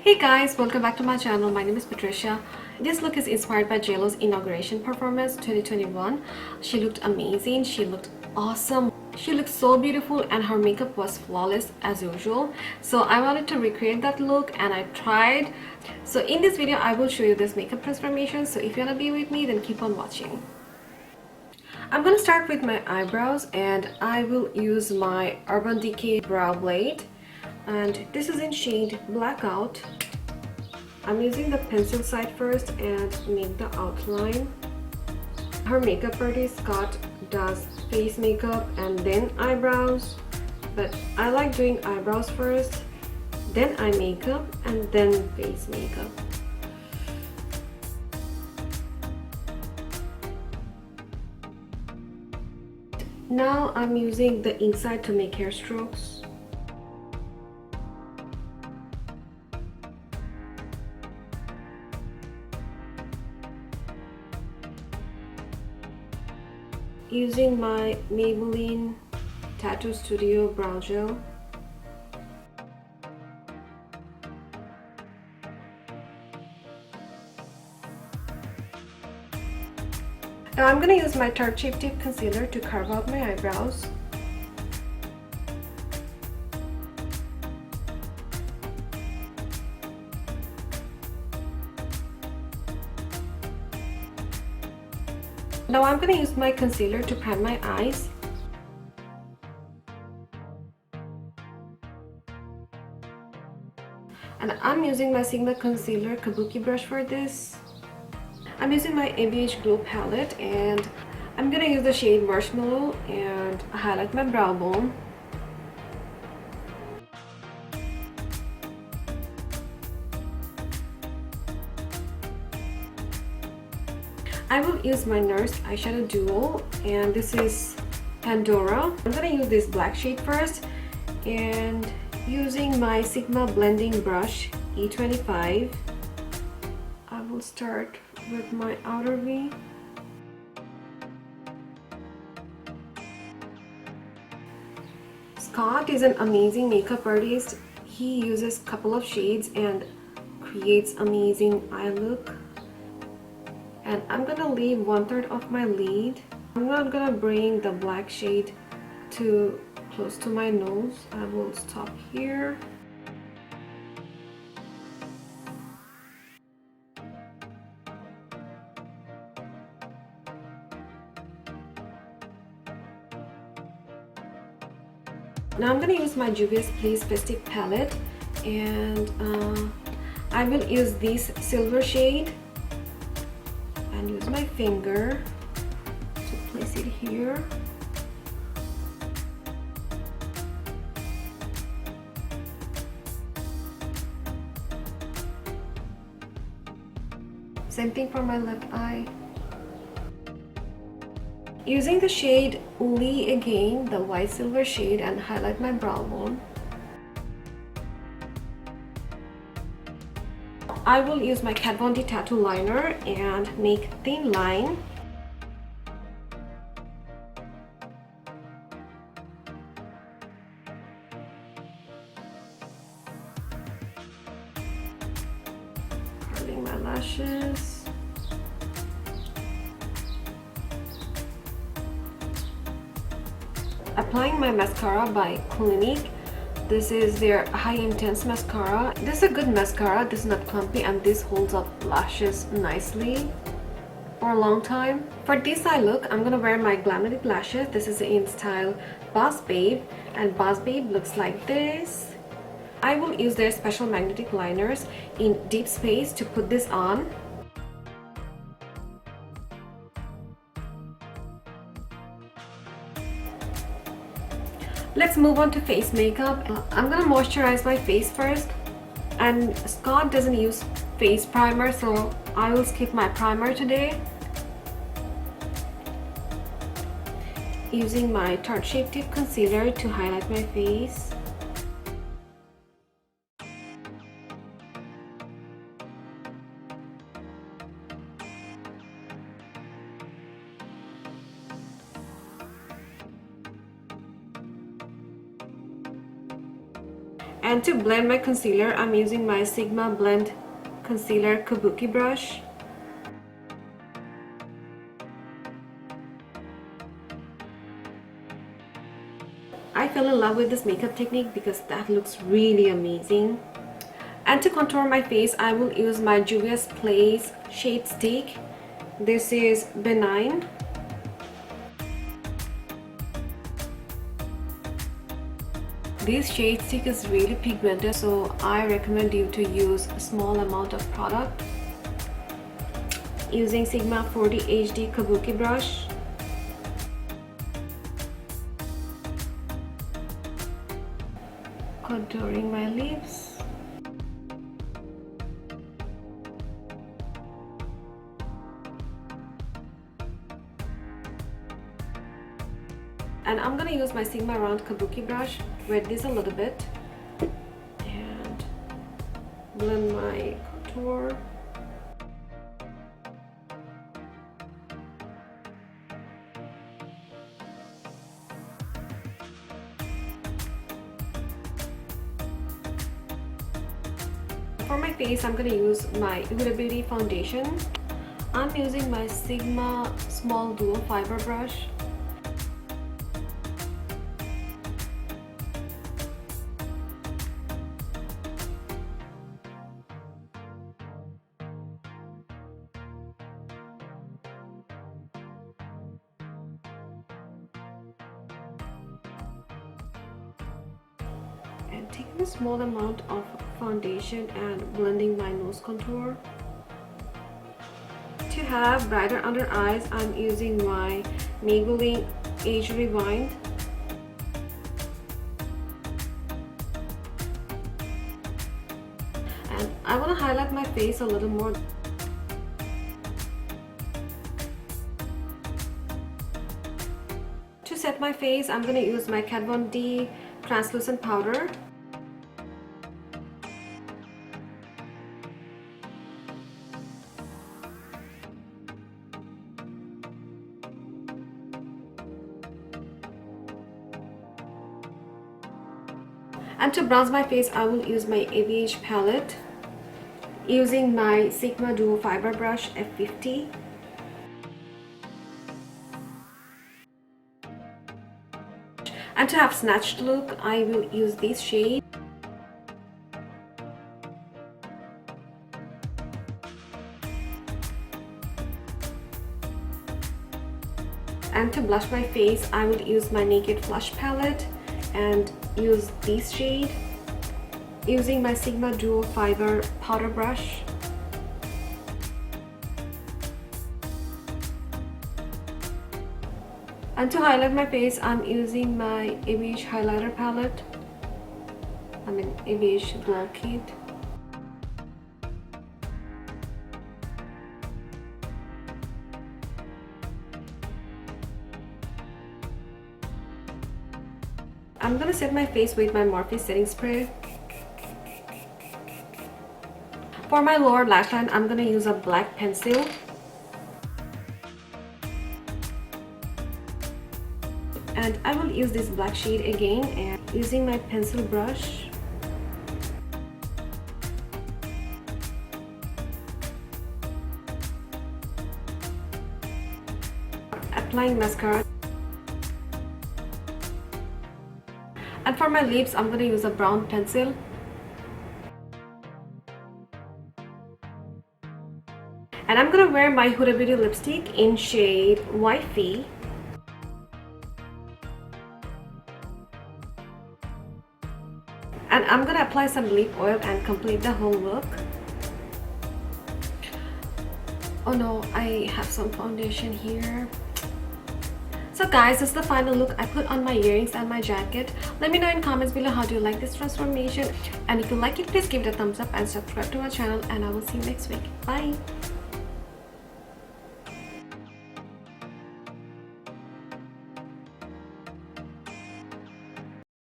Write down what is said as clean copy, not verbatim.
Hey guys, welcome back to my channel. My name is Patricia. This look is inspired by JLO's inauguration performance 2021. She looked amazing. She looked awesome. She looked so beautiful and her makeup was flawless as usual. So I wanted to recreate that look and I tried. So in this video, I will show you this makeup transformation. So if you want to be with me, then keep on watching. I'm gonna start with my eyebrows and I will use my Urban Decay brow blade. And this is in shade Blackout. I'm using the pencil side first and make the outline. Her makeup artist Scott does face makeup and then eyebrows, but I like doing eyebrows first, then eye makeup, and then face makeup. Now I'm using the inside to make hair strokes. Using my Maybelline Tattoo Studio Brow Gel. Now I'm going to use my Tarte Shape Tape Concealer to carve out my eyebrows. Now I'm going to use my concealer to prime my eyes. And I'm using my Sigma Concealer Kabuki brush for this. I'm using my ABH Glow palette and I'm going to use the shade Marshmallow and highlight my brow bone. I will use my NARS eyeshadow duo and this is Pandora. I'm going to use this black shade first and using my Sigma blending brush E25. I will start with my outer V. Scott is an amazing makeup artist. He uses a couple of shades and creates amazing eye look. And I'm gonna leave 1/3 of my lid. I'm not gonna bring the black shade too close to my nose. I will stop here. Now I'm gonna use my Juvias Place Festive palette and I will use this silver shade and use my finger to place it here. Same thing for my left eye. Using the shade Lee again, the white silver shade, and highlight my brow bone. I will use my Kat Von D tattoo liner and make thin line. Curling my lashes. Applying my mascara by Clinique. This is their High Intense Mascara. This is a good mascara. This is not clumpy and this holds up lashes nicely for a long time. For this eye look, I'm gonna wear my Glamnetic Lashes. This is in style Boss Babe and Boss Babe looks like this. I will use their special magnetic liners in Deep Space to put this on. Let's move on to face makeup. I'm gonna moisturize my face first, and Scott doesn't use face primer, so I will skip my primer today. Using my Tarte Shape Tape Concealer to highlight my face. And to blend my concealer, I'm using my Sigma Blend Concealer Kabuki brush. I fell in love with this makeup technique because that looks really amazing. And to contour my face, I will use my Juvias Place shade stick. This is Benine. This shade stick is really pigmented, so I recommend you to use a small amount of product. Using Sigma 40 HD Kabuki brush. Contouring my lips. And I'm gonna use my Sigma round Kabuki brush, wet this a little bit, and blend my contour. For my face, I'm gonna use my Huda Beauty foundation. I'm using my Sigma small dual fiber brush. And taking a small amount of foundation and blending my nose contour. To have brighter under eyes, I'm using my Maybelline Age Rewind. And I want to highlight my face a little more. To set my face, I'm going to use my Kat Von D translucent powder. And to bronze my face, I will use my ABH palette using my Sigma Duo Fiber Brush F50. And to have snatched look, I will use this shade. And to blush my face, I will use my Naked Flush palette and use this shade using my Sigma Duo Fiber powder brush. And to highlight my face, I'm using my ABH highlighter palette. ABH Glow Kit. I'm gonna set my face with my Morphe setting spray. For my lower lash line, I'm gonna use a black pencil. And I will use this black shade again, and using my pencil brush. Applying mascara. And for my lips, I'm going to use a brown pencil. And I'm going to wear my Huda Beauty lipstick in shade Wifey. And I'm going to apply some lip oil and complete the whole look. Oh no, I have some foundation here. So guys, this is the final look I put on my earrings and my jacket. Let me know in comments below how do you like this transformation. And if you like it, please give it a thumbs up and subscribe to my channel. And I will see you next week. Bye!